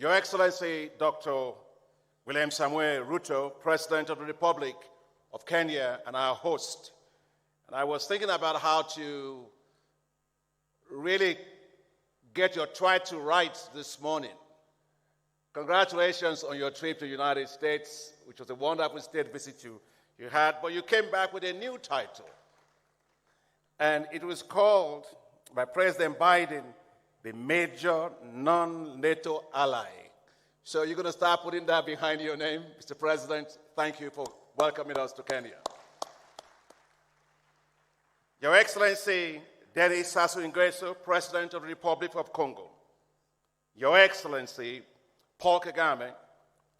Your Excellency, Dr. William Samuel Ruto, President of the Republic of Kenya, and our host. And I was thinking about how to really get your title right this morning. Congratulations on your trip to the United States, which was a wonderful state visit you had, but you came back with a new title. And it was called, by President Biden, the major non-NATO ally. So you're going to start putting that behind your name, Mr. President. Thank you for welcoming us to Kenya. Your Excellency, Denis Sassou Nguesso, President of the Republic of Congo. Your Excellency, Paul Kagame,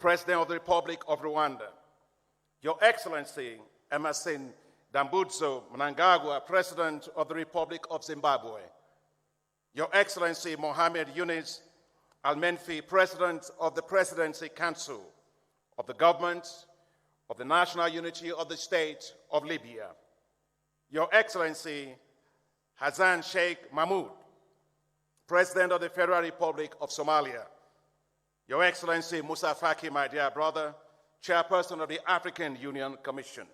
President of the Republic of Rwanda. Your Excellency, Emerson Dambudzo Mnangagwa, President of the Republic of Zimbabwe. Your Excellency, Mohamed Yunus Al-Menfi, President of the Presidency Council of the Government of the National Unity of the State of Libya. Your Excellency, Hassan Sheikh Mahmoud, President of the Federal Republic of Somalia. Your Excellency, Musa Faki, my dear brother, Chairperson of the African Union Commission.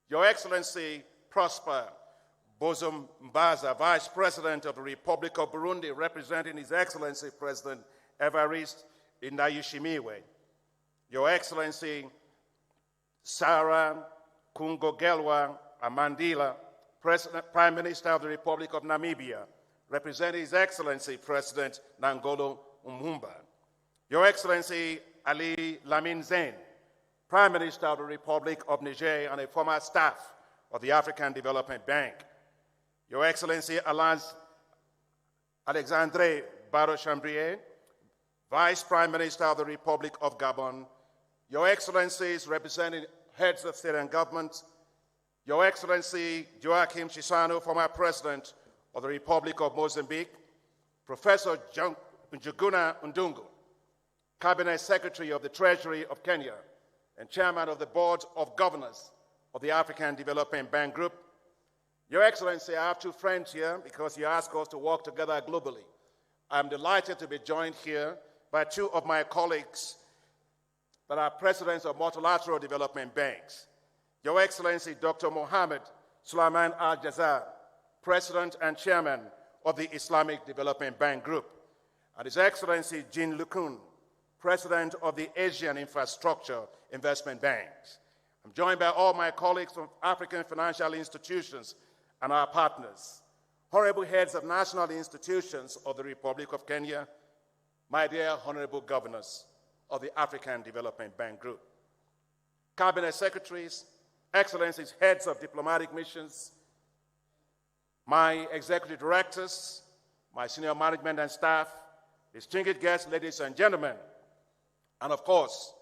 Your Excellency, Prosper Bozum Mbaza, Vice President of the Republic of Burundi, representing His Excellency President Evariste Ndayishimiye. Your Excellency, Sarah Kungogelwa Amandila, Prime Minister of the Republic of Namibia, representing His Excellency President Nangolo Umumba. Your Excellency, Ali Lamin Zain, Prime Minister of the Republic of Niger and a former staff of the African Development Bank. Your Excellency, Alexandre Baro-Chambrier, Vice Prime Minister of the Republic of Gabon. Your Excellencies, representing heads of state and government. Your Excellency, Joachim Chissano, former President of the Republic of Mozambique. Professor Njuguna Ndungu, Cabinet Secretary of the Treasury of Kenya and Chairman of the Board of Governors of the African Development Bank Group. Your Excellency, I have two friends here because you asked us to work together globally. I'm delighted to be joined here by two of my colleagues that are presidents of multilateral development banks. Your Excellency, Dr. Mohammed Sulaiman Al-Jazar, President and Chairman of the Islamic Development Bank Group, and His Excellency Jean Lukun, President of the Asian Infrastructure Investment Banks. I'm joined by all my colleagues from African financial institutions and our partners, honorable heads of national institutions of the Republic of Kenya, my dear honorable governors of the African Development Bank Group, cabinet secretaries, excellencies, heads of diplomatic missions, my executive directors, my senior management and staff, distinguished guests, ladies and gentlemen, and of course,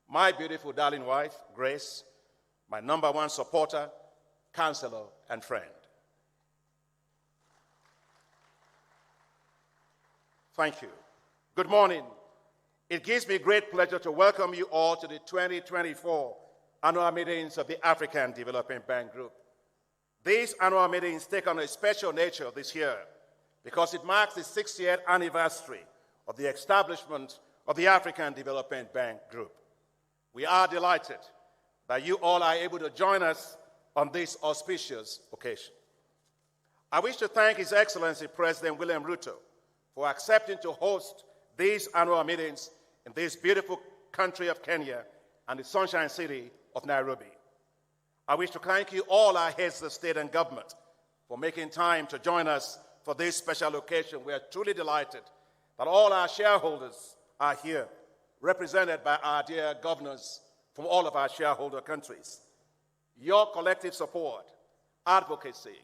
my beautiful darling wife, Grace, my number one supporter, counselor, and friend. Thank you. Good morning. It gives me great pleasure to welcome you all to the 2024 annual meetings of the African Development Bank Group. These annual meetings take on a special nature this year because it marks the 60th anniversary of the establishment of the African Development Bank Group. We are delighted that you all are able to join us on this auspicious occasion. I wish to thank His Excellency President William Ruto for accepting to host these annual meetings in this beautiful country of Kenya and the Sunshine City of Nairobi. I wish to thank you all, our heads of state and government, for making time to join us for this special occasion. We are truly delighted that all our shareholders are here, represented by our dear governors from all of our shareholder countries. Your collective support, advocacy,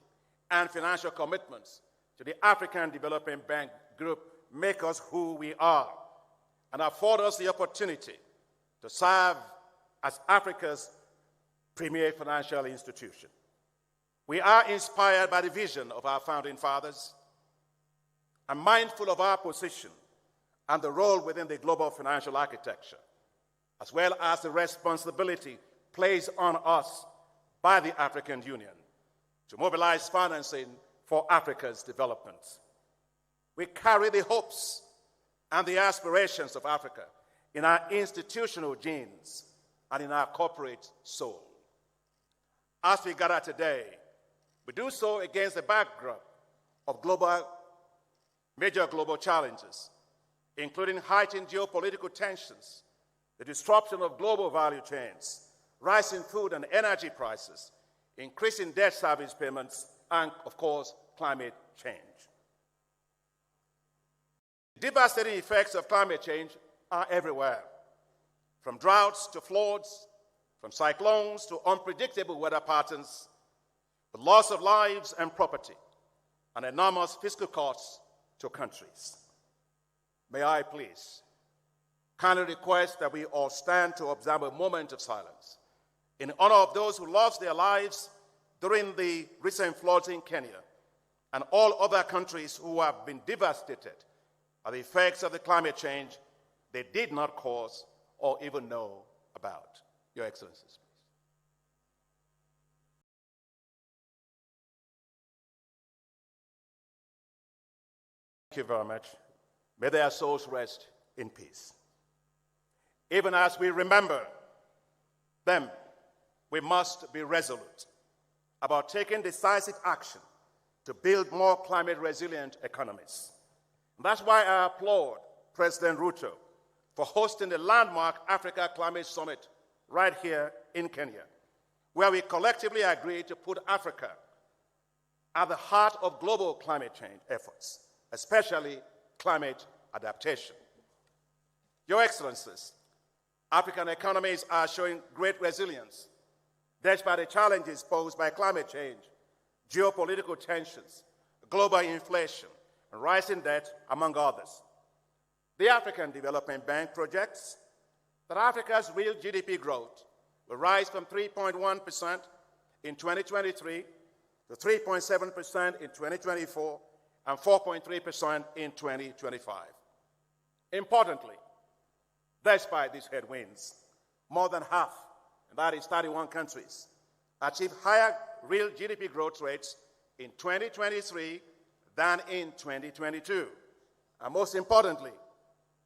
and financial commitments to the African Development Bank Group make us who we are and afford us the opportunity to serve as Africa's premier financial institution. We are inspired by the vision of our founding fathers and mindful of our position and the role within the global financial architecture, as well as the responsibility placed on us by the African Union to mobilize financing for Africa's development. We carry the hopes and the aspirations of Africa in our institutional genes and in our corporate soul. As we gather today, we do so against the backdrop of major global challenges, including heightened geopolitical tensions, the disruption of global value chains, rising food and energy prices, increasing debt service payments, and, of course, climate change. The devastating effects of climate change are everywhere, from droughts to floods, from cyclones to unpredictable weather patterns, the loss of lives and property, and enormous fiscal costs to countries. May I please kindly request that we all stand to observe a moment of silence in honor of those who lost their lives during the recent floods in Kenya and all other countries who have been devastated by the effects of the climate change they did not cause or even know about. Your Excellencies, please. Thank you very much. May their souls rest in peace. Even as we remember them, we must be resolute about taking decisive action to build more climate-resilient economies. And that's why I applaud President Ruto for hosting the landmark Africa Climate Summit right here in Kenya, where we collectively agreed to put Africa at the heart of global climate change efforts, especially climate adaptation. Your Excellencies, African economies are showing great resilience despite the challenges posed by climate change, geopolitical tensions, global inflation, and rising debt, among others. The African Development Bank projects that Africa's real GDP growth will rise from 3.1% in 2023 to 3.7% in 2024 and 4.3% in 2025. Importantly, despite these headwinds, more than half, and that is 31 countries, achieved higher real GDP growth rates in 2023 than in 2022. And most importantly,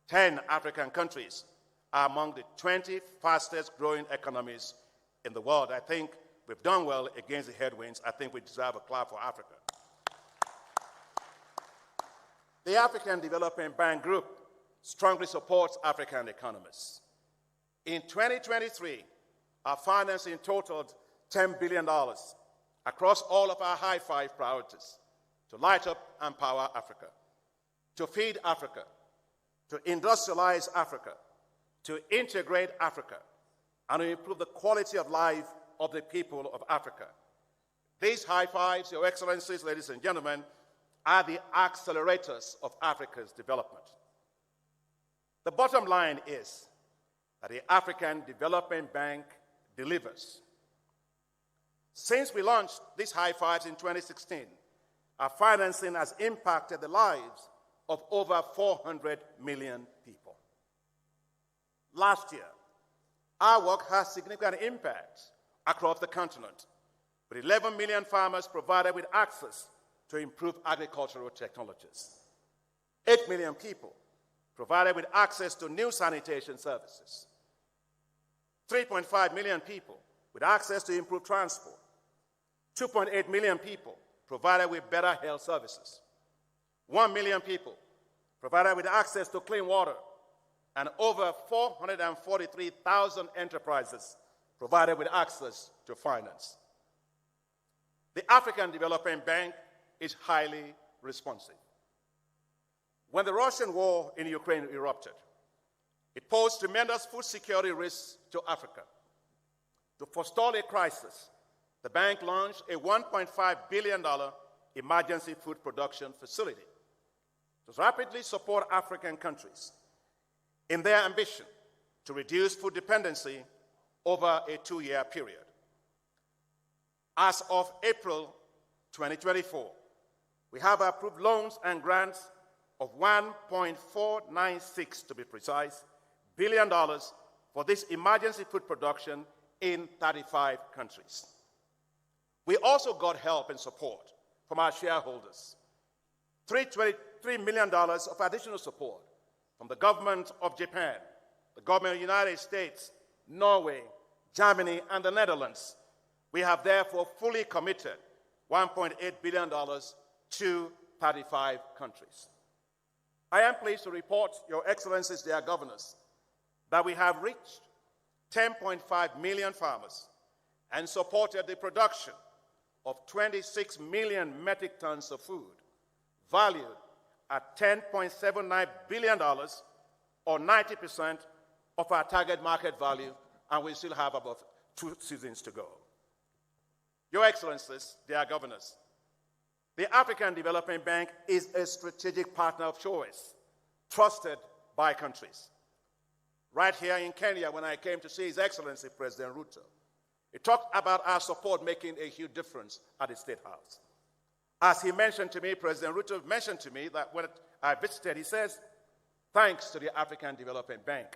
10 African countries are among the 20 fastest growing economies in the world. I think we've done well against the headwinds. I think we deserve a clap for Africa. The African Development Bank Group strongly supports African economies. In 2023, our financing totaled $10 billion across all of our high-five priorities to light up and power Africa, to feed Africa, to industrialize Africa, to integrate Africa, and to improve the quality of life of the people of Africa. These high fives, Your Excellencies, ladies and gentlemen, are the accelerators of Africa's development. The bottom line is that the African Development Bank delivers. Since we launched these high fives in 2016, our financing has impacted the lives of over 400 million people. Last year, our work has significant impacts across the continent, with 11 million farmers provided with access to improved agricultural technologies, 8 million people provided with access to new sanitation services, 3.5 million people with access to improved transport, 2.8 million people provided with better health services, 1 million people provided with access to clean water, and over 443,000 enterprises provided with access to finance. The African Development Bank is highly responsive. When the Russian war in Ukraine erupted, it posed tremendous food security risks to Africa. To forestall a crisis, the bank launched a $1.5 billion emergency food production facility to rapidly support African countries in their ambition to reduce food dependency over a 2-year period. As of April 2024, we have approved loans and grants of $1.496, to be precise, billion for this emergency food production in 35 countries. We also got help and support from our shareholders, $323 million of additional support from the government of Japan, the government of the United States, Norway, Germany, and the Netherlands. We have therefore fully committed $1.8 billion to 35 countries. I am pleased to report, Your Excellencies, dear governors, that we have reached 10.5 million farmers and supported the production of 26 million metric tons of food, valued at $10.79 billion, or 90% of our target market value, and we still have about 2 seasons to go. Your Excellencies, dear governors, the African Development Bank is a strategic partner of choice, trusted by countries. Right here in Kenya, when I came to see His Excellency President Ruto, he talked about our support making a huge difference at the State House. As he mentioned to me, President Ruto mentioned to me that when I visited, he says, thanks to the African Development Bank,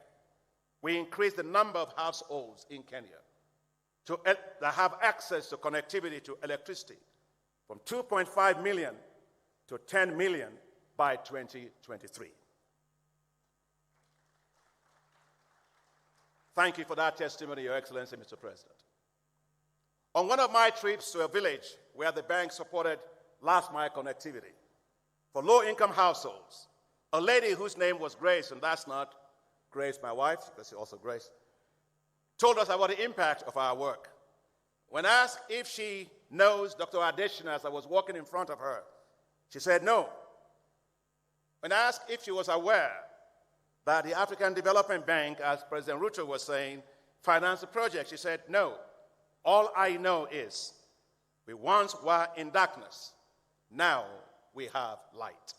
we increased the number of households in Kenya that have access to connectivity to electricity from 2.5 million to 10 million by 2023. Thank you for that testimony, Your Excellency, Mr. President. On one of my trips to a village where the bank supported last-mile connectivity for low-income households, a lady whose name was Grace, and that's not Grace, my wife, because she's also Grace, told us about the impact of our work. When asked if she knows Dr. Adeshina as I was walking in front of her, she said no. When asked if she was aware that the African Development Bank, as President Ruto was saying, financed the project, she said no. All I know is we once were in darkness, now we have light.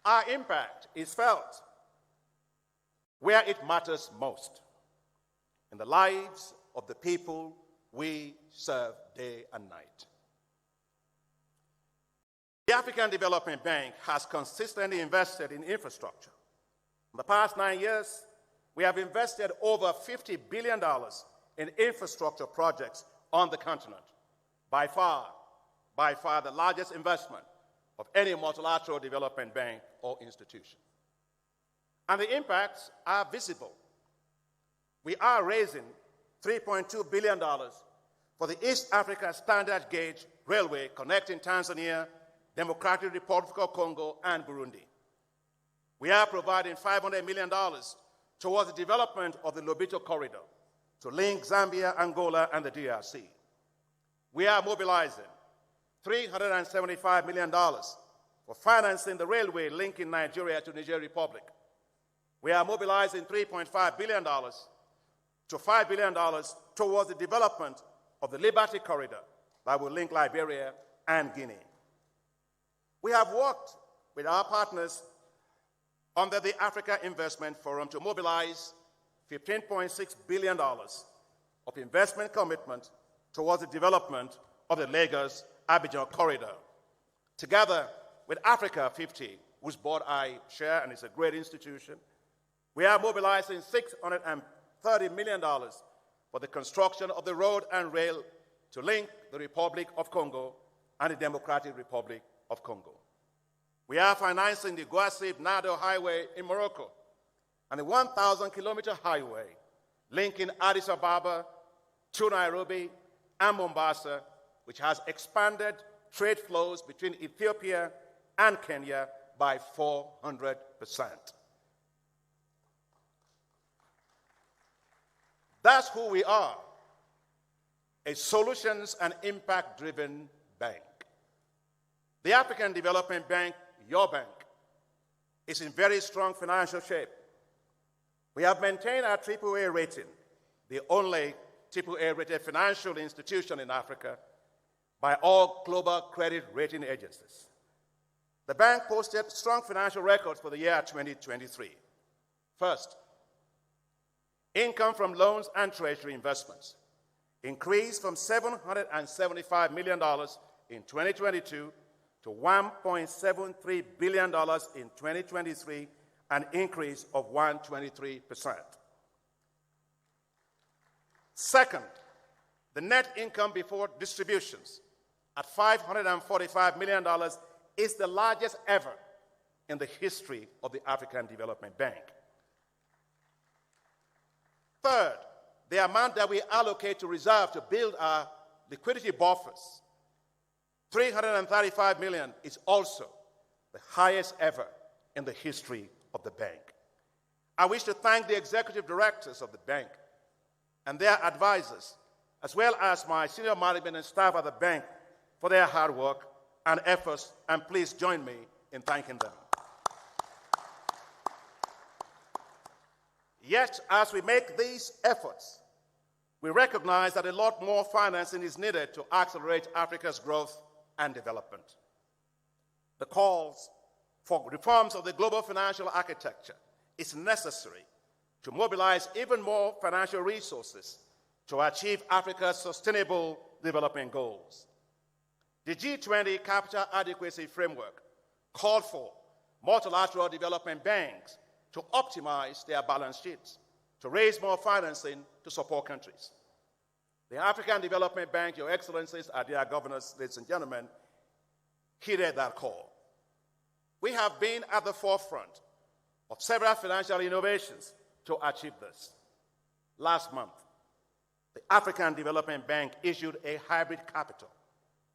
Our impact is felt where it matters most, in the lives of the people we serve day and night. The African Development Bank has consistently invested in infrastructure. In the past 9 years, we have invested over $50 billion in infrastructure projects on the continent, by far the largest investment of any multilateral development bank or institution. And the impacts are visible. We are raising $3.2 billion for the East Africa Standard Gauge Railway connecting Tanzania, Democratic Republic of Congo, and Burundi. We are providing $500 million towards the development of the Lobito Corridor to link Zambia, Angola, and the DRC. We are mobilizing $375 million for financing the railway linking Nigeria to Niger Republic. We are mobilizing $3.5 billion to $5 billion towards the development of the Liberty Corridor that will link Liberia and Guinea. We have worked with our partners under the Africa Investment Forum to mobilize $15.6 billion of investment commitment towards the development of the Lagos-Abidjan corridor. Together with Africa 50, whose board I share and is a great institution, we are mobilizing $630 million for the construction of the road and rail to link the Republic of Congo and the Democratic Republic of Congo. We are financing the Guasib-Nado Highway in Morocco and the 1,000-kilometer highway linking Addis Ababa to Nairobi and Mombasa, which has expanded trade flows between Ethiopia and Kenya by 400%. That's who we are, a solutions and impact-driven bank. The African Development Bank, your bank, is in very strong financial shape. We have maintained our AAA rating, the only AAA-rated financial institution in Africa, by all global credit rating agencies. The bank posted strong financial records for the year 2023. First, income from loans and treasury investments increased from $775 million in 2022 to $1.73 billion in 2023, an increase of 123%. Second, the net income before distributions at $545 million is the largest ever in the history of the African Development Bank. Third, the amount that we allocate to reserve to build our liquidity buffers, $335 million, is also the highest ever in the history of the bank. I wish to thank the executive directors of the bank and their advisors, as well as my senior management and staff at the bank for their hard work and efforts, and please join me in thanking them. Yet, as we make these efforts, we recognize that a lot more financing is needed to accelerate Africa's growth and development. The calls for reforms of the global financial architecture is necessary to mobilize even more financial resources to achieve Africa's sustainable development goals. The G20 Capital Adequacy Framework called for multilateral development banks to optimize their balance sheets, to raise more financing to support countries. The African Development Bank, Your Excellencies, our dear governors, ladies and gentlemen, heeded that call. We have been at the forefront of several financial innovations to achieve this. Last month, the African Development Bank issued a hybrid capital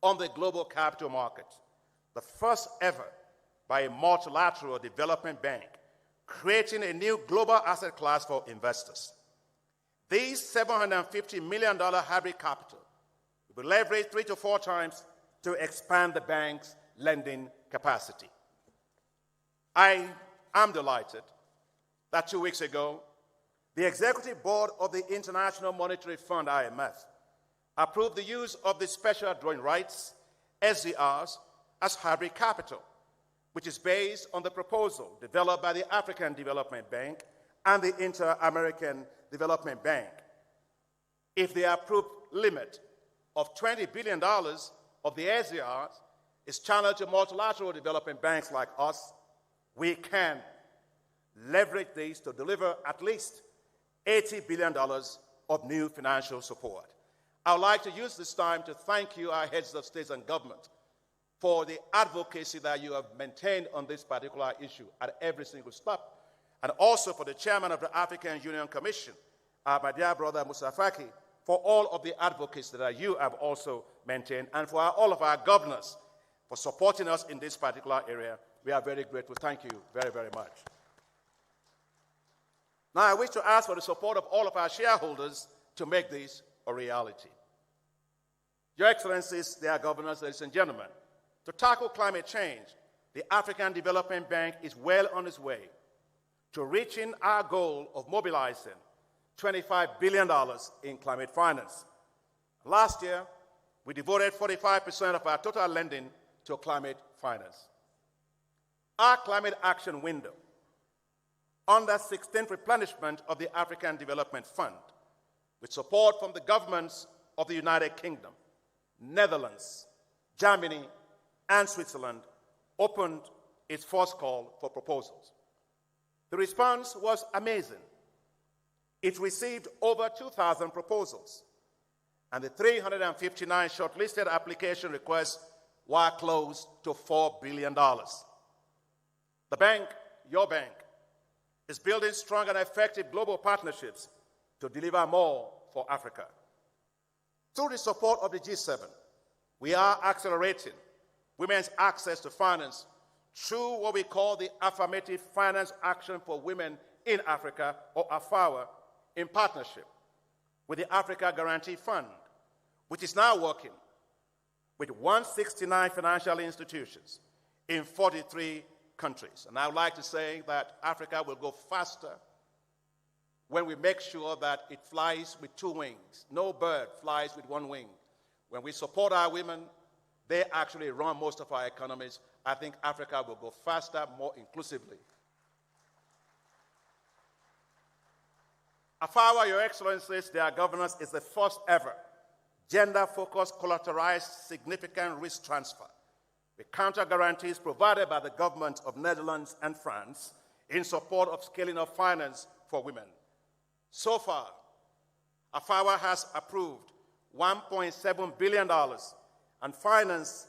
on the global capital market, the first ever by a multilateral development bank, creating a new global asset class for investors. These $750 million hybrid capital will be leveraged 3 to 4 times to expand the bank's lending capacity. I am delighted that 2 weeks ago, the Executive Board of the International Monetary Fund, IMF, approved the use of the special drawing rights, SDRs, as hybrid capital, which is based on the proposal developed by the African Development Bank and the Inter-American Development Bank. If the approved limit of $20 billion of the SDRs is channeled to multilateral development banks like us, we can leverage these to deliver at least $80 billion of new financial support. I would like to use this time to thank you, our heads of states and government, for the advocacy that you have maintained on this particular issue at every single step, and also for the chairman of the African Union Commission, my dear brother Musa Faki, for all of the advocacy that you have also maintained, and for all of our governors for supporting us in this particular area. We are very grateful. Thank you very, very much. Now, I wish to ask for the support of all of our shareholders to make this a reality. Your Excellencies, dear governors, ladies and gentlemen, to tackle climate change, the African Development Bank is well on its way to reaching our goal of mobilizing $25 billion in climate finance. Last year, we devoted 45% of our total lending to climate finance. Our climate action window, under 16th replenishment of the African Development Fund, with support from the governments of the United Kingdom, Netherlands, Germany, and Switzerland, opened its first call for proposals. The response was amazing. It received over 2,000 proposals, and the 359 shortlisted application requests were close to $4 billion. The bank, your bank, is building strong and effective global partnerships to deliver more for Africa. Through the support of the G7, we are accelerating women's access to finance through what we call the Affirmative Finance Action for Women in Africa, or AFAWA, in partnership with the Africa Guarantee Fund, which is now working with 169 financial institutions in 43 countries. And I would like to say that Africa will go faster when we make sure that it flies with 2 wings. No bird flies with 1 wing. When we support our women, they actually run most of our economies. I think Africa will go faster, more inclusively. AFAWA, Your Excellencies, their governance is the first ever gender-focused collateralized significant risk transfer with counter guarantees provided by the governments of Netherlands and France in support of scaling up finance for women. So far, AFAWA has approved $1.7 billion and financed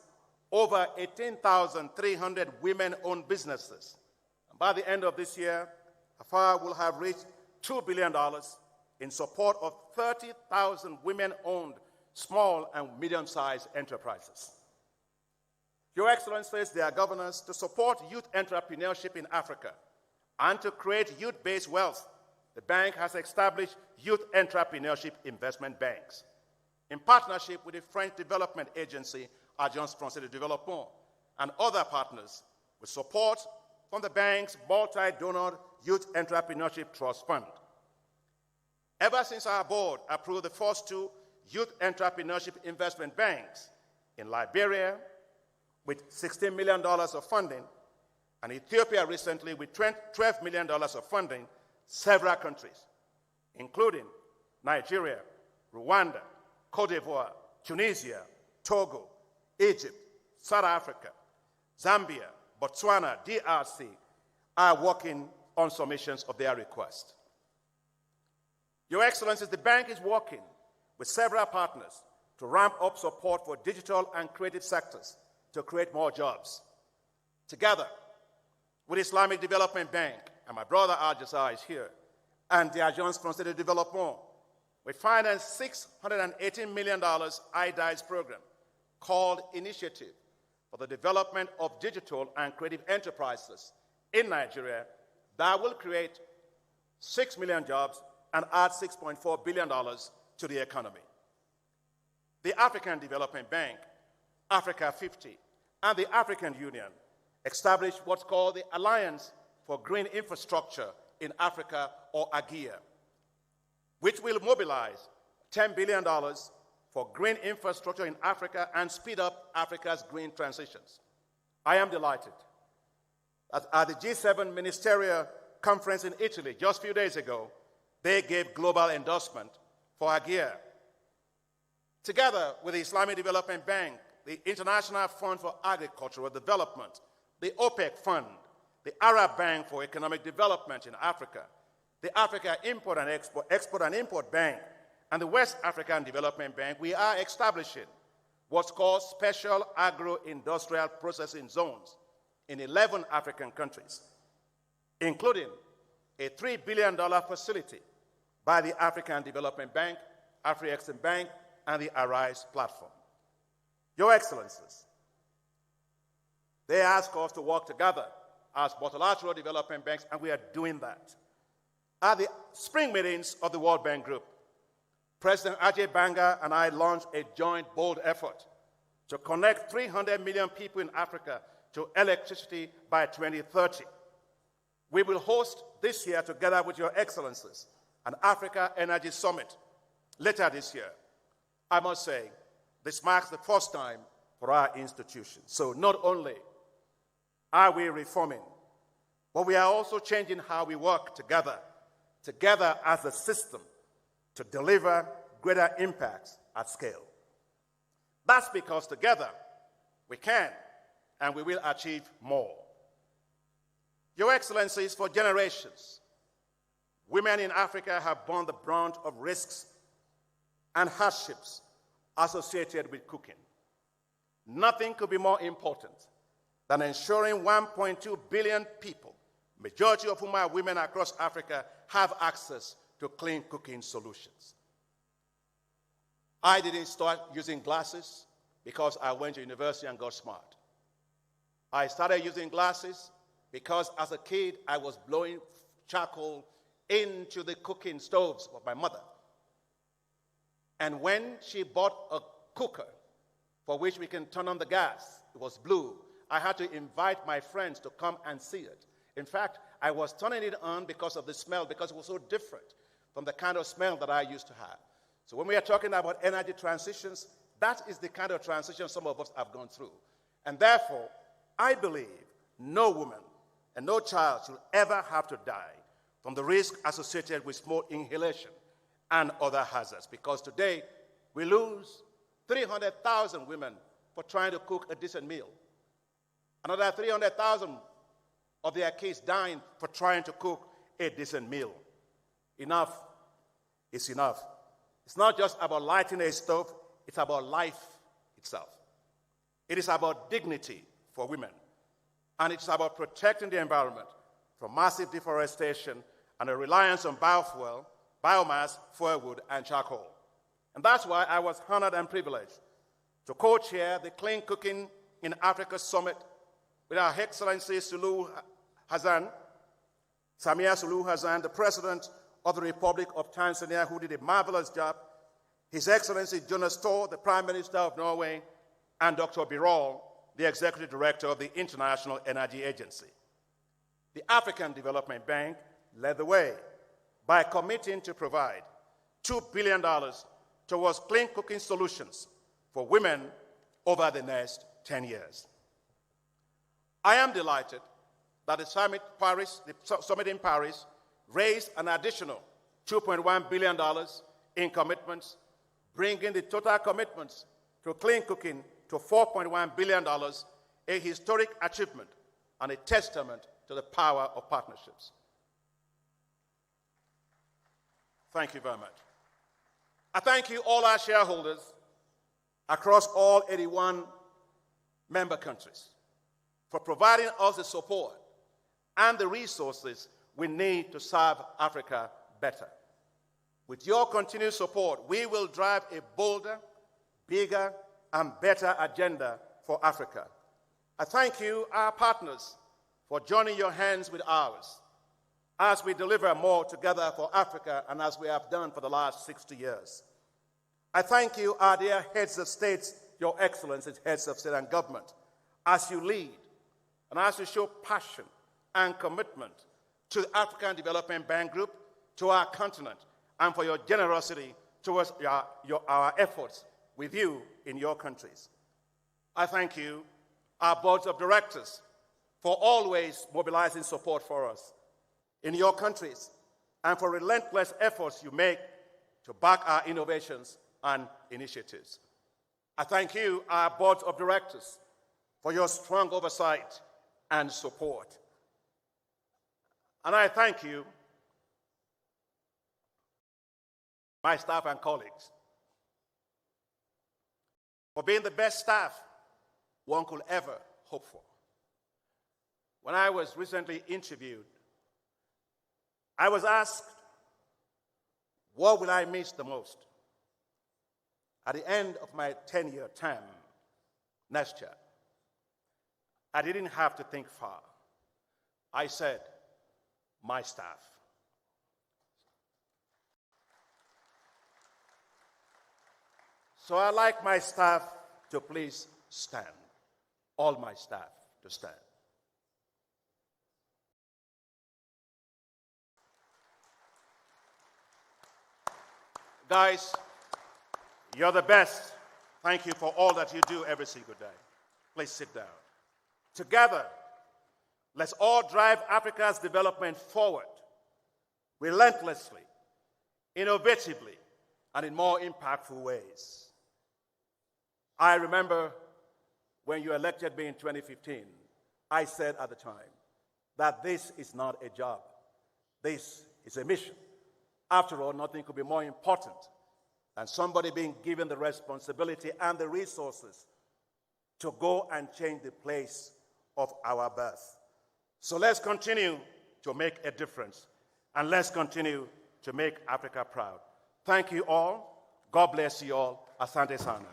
over 18,300 women-owned businesses. And by the end of this year, AFAR will have reached $2 billion in support of 30,000 women-owned small and medium-sized enterprises. Your Excellencies, they are governors to support youth entrepreneurship in Africa and to create youth-based wealth. The bank has established youth entrepreneurship investment banks in partnership with the French Development Agency, Agence Française de Développement, and other partners with support from the bank's multi-donor Youth Entrepreneurship Trust Fund. Ever since our board approved the first two youth entrepreneurship investment banks in Liberia with $16 million of funding, and Ethiopia recently with $12 million of funding, several countries, including Nigeria, Rwanda, Cote d'Ivoire, Tunisia, Togo, Egypt, South Africa, Zambia, Botswana, DRC, are working on submissions of their request. Your Excellencies, the bank is working with several partners to ramp up support for digital and creative sectors to create more jobs. Together with Islamic Development Bank, and my brother Al-Jassar is here, and the Agence Française de Développement, we financed $618 million IDICE program called Initiative for the Development of Digital and Creative Enterprises in Nigeria that will create 6 million jobs and add $6.4 billion to the economy. The African Development Bank, Africa 50, and the African Union established what's called the Alliance for Green Infrastructure in Africa, or AGIA, which will mobilize $10 billion for green infrastructure in Africa and speed up Africa's green transitions. I am delighted that at the G7 Ministerial Conference in Italy just a few days ago, they gave global endorsement for AGIA. Together with the Islamic Development Bank, the International Fund for Agricultural Development, the OPEC Fund, the Arab Bank for Economic Development in Africa, the Africa Export and Import Bank, and the West African Development Bank, we are establishing what's called special agro-industrial processing zones in 11 African countries, including a $3 billion facility by the African Development Bank, Afri-Exim Bank, and the Arise platform. Your Excellencies, they ask us to work together as multilateral development banks, and we are doing that. At the spring meetings of the World Bank Group, President Ajay Banga and I launched a joint bold effort to connect 300 million people in Africa to electricity by 2030. We will host this year, together with Your Excellencies, an Africa Energy Summit later this year. I must say, this marks the first time for our institution. So not only are we reforming, but we are also changing how we work together as a system to deliver greater impacts at scale. That's because together we can and we will achieve more. Your Excellencies, for generations, women in Africa have borne the brunt of risks and hardships associated with cooking. Nothing could be more important than ensuring 1.2 billion people, majority of whom are women across Africa, have access to clean cooking solutions. I didn't start using glasses because I went to university and got smart. I started using glasses because as a kid, I was blowing charcoal into the cooking stoves of my mother. And when she bought a cooker for which we can turn on the gas, it was blue, I had to invite my friends to come and see it. In fact, I was turning it on because of the smell, because it was so different from the kind of smell that I used to have. So when we are talking about energy transitions, that is the kind of transition some of us have gone through. And therefore, I believe no woman and no child should ever have to die from the risk associated with smoke inhalation and other hazards, because today we lose 300,000 women for trying to cook a decent meal. Another 300,000 of their kids dying for trying to cook a decent meal. Enough is enough. It's not just about lighting a stove, it's about life itself. It is about dignity for women. And it's about protecting the environment from massive deforestation and a reliance on biofuel, biomass, firewood, and charcoal. And that's why I was honored and privileged to co-chair the Clean Cooking in Africa Summit with Her Excellency Samia Suluhu Hassan, the President of the Republic of Tanzania, who did a marvelous job, His Excellency Jonas Thor, the Prime Minister of Norway, and Dr. Birol, the Executive Director of the International Energy Agency. The African Development Bank led the way by committing to provide $2 billion towards clean cooking solutions for women over the next 10 years. I am delighted that the summit in Paris raised an additional $2.1 billion in commitments, bringing the total commitments to clean cooking to $4.1 billion, a historic achievement and a testament to the power of partnerships. Thank you very much. I thank you, all our shareholders across all 81 member countries, for providing us the support and the resources we need to serve Africa better. With your continued support, we will drive a bolder, bigger, and better agenda for Africa. I thank you, our partners, for joining your hands with ours as we deliver more together for Africa and as we have done for the last 60 years. I thank you, our dear heads of states, your excellencies, heads of state and government, as you lead and as you show passion and commitment to the African Development Bank Group, to our continent, and for your generosity towards our efforts with you in your countries. I thank you, our boards of directors, for always mobilizing support for us in your countries and for relentless efforts you make to back our innovations and initiatives. I thank you, our boards of directors, for your strong oversight and support. And I thank you, my staff and colleagues, for being the best staff one could ever hope for. When I was recently interviewed, I was asked, what will I miss the most at the end of my 10-year term next year? I didn't have to think far. I said, my staff. So I'd like my staff to please stand, all my staff to stand. Guys, you're the best. Thank you for all that you do every single day. Please sit down. Together, let's all drive Africa's development forward, relentlessly, innovatively, and in more impactful ways. I remember when you elected me in 2015, I said at the time that this is not a job. This is a mission. After all, nothing could be more important than somebody being given the responsibility and the resources to go and change the place of our birth. So let's continue to make a difference, and let's continue to make Africa proud. Thank you all. God bless you all. Asante sana.